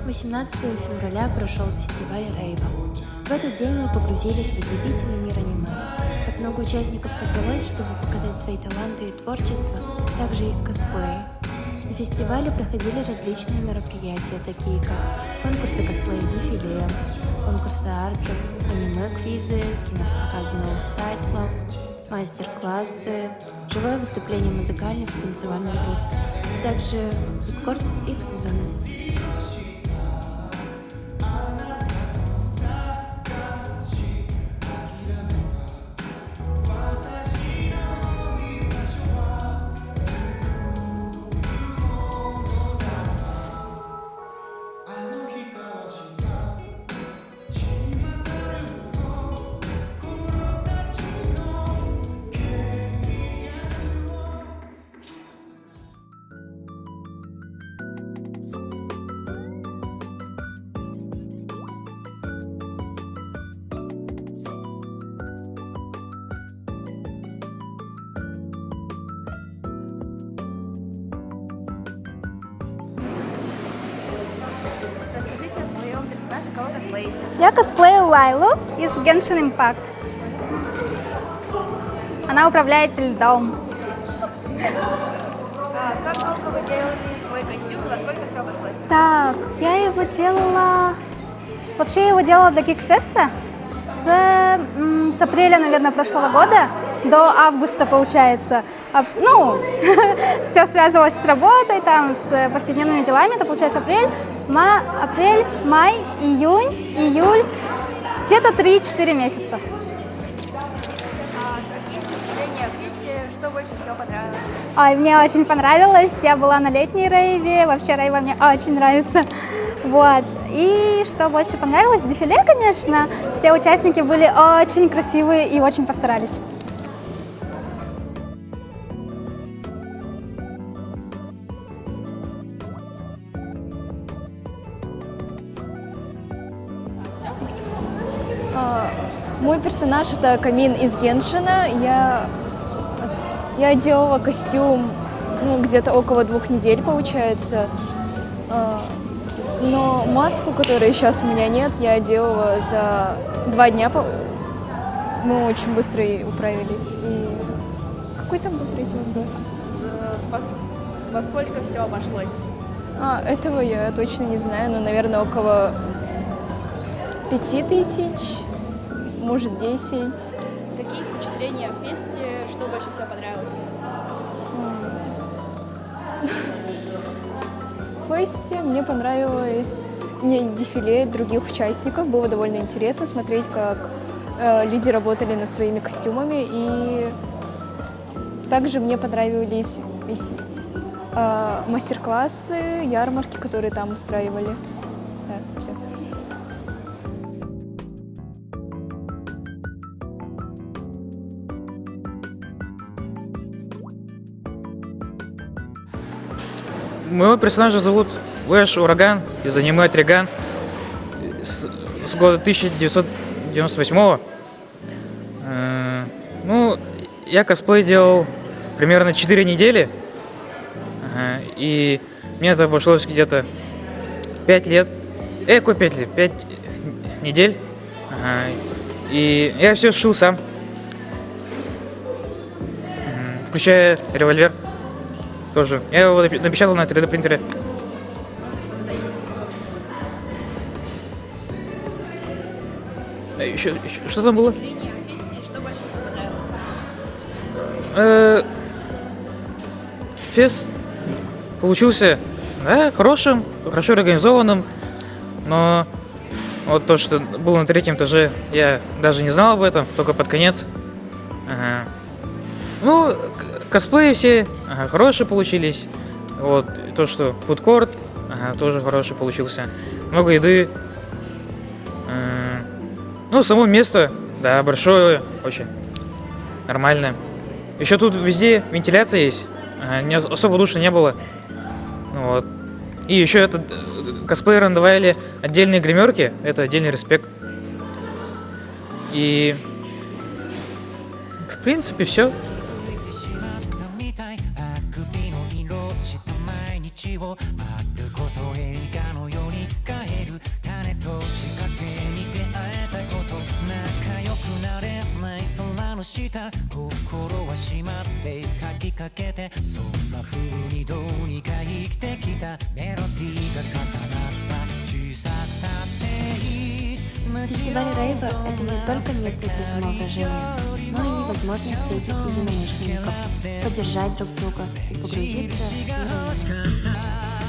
18 февраля прошел фестиваль Рейва. В этот день мы погрузились в удивительный мир аниме. Так много участников собралось, чтобы показать свои таланты и творчество, также их косплей. На фестивале проходили различные мероприятия, такие как конкурсы косплея-дефиле, конкурсы артов, аниме-квизы, кинопоказы новых тайтлов, мастер-классы, живое выступление музыкальных и танцевальных групп, также фудкорт и фотозоны. Расскажите о своем персонаже, кого косплеите. Я косплею Лайлу из Genshin Impact. Она управляет льдом. Как долго вы делали свой костюм и во сколько все обошлось? Так, я его делала... Вообще я его делала для Гикфеста с апреля, наверное, прошлого года до августа, получается. Все связывалось с работой, там, с повседневными делами. Это, получается, апрель, май, июнь, июль. Где-то 3-4 месяца. Какие впечатления о квесте, что больше всего понравилось? Ой, мне очень понравилось. Я была на летней рейве. Вообще рейва мне очень нравится. Вот. И что больше понравилось? Дефиле, конечно. Все участники были очень красивые и очень постарались. Мой персонаж — это Камин из Геншина. Я делала костюм где-то около 2 недель, получается. Но маску, которой сейчас у меня нет, я делала за 2 дня. Мы очень быстро управились. И какой там был третий вопрос? Во сколько все обошлось? Этого я точно не знаю, но, наверное, около 5000, может, 10. Какие впечатления о квесте, что больше всего понравилось? В фесте мне понравилось дефиле других участников. Было довольно интересно смотреть, как люди работали над своими костюмами. И также мне понравились эти мастер-классы, ярмарки, которые там устраивали. Да, все. Моего персонажа зовут Уэш Ураган из аниме Триган с года 1998. Я косплей делал примерно 4 недели, и мне это обошлось где-то 5 лет. Какой 5 лет? 5 недель. И я все сшил сам, включая револьвер. Тоже. Я его напечатал на 3D принтере. Еще что там было? Что больше всего понравилось? Фест получился, да, хорошим, хорошо организованным, но вот то, что было на 3-м этаже, я даже не знал об этом, только под конец. Косплеи все хорошие получились. Вот, то, что фудкорт тоже хороший получился. Много еды. Само место, да, большое, очень нормальное. Еще тут везде вентиляция есть. Особо душно не было. Вот. И еще косплеерам давали отдельные гримерки. Это отдельный респект. И в принципе все. とした心は閉まって書きかけてそんな風にどうにか生きてきたメロディーが重なった小ささっていい Фестиваль рейва – это не только место для самовыражения, но и возможность встретить единомышленников, поддержать друг друга и погрузиться в мир аниме.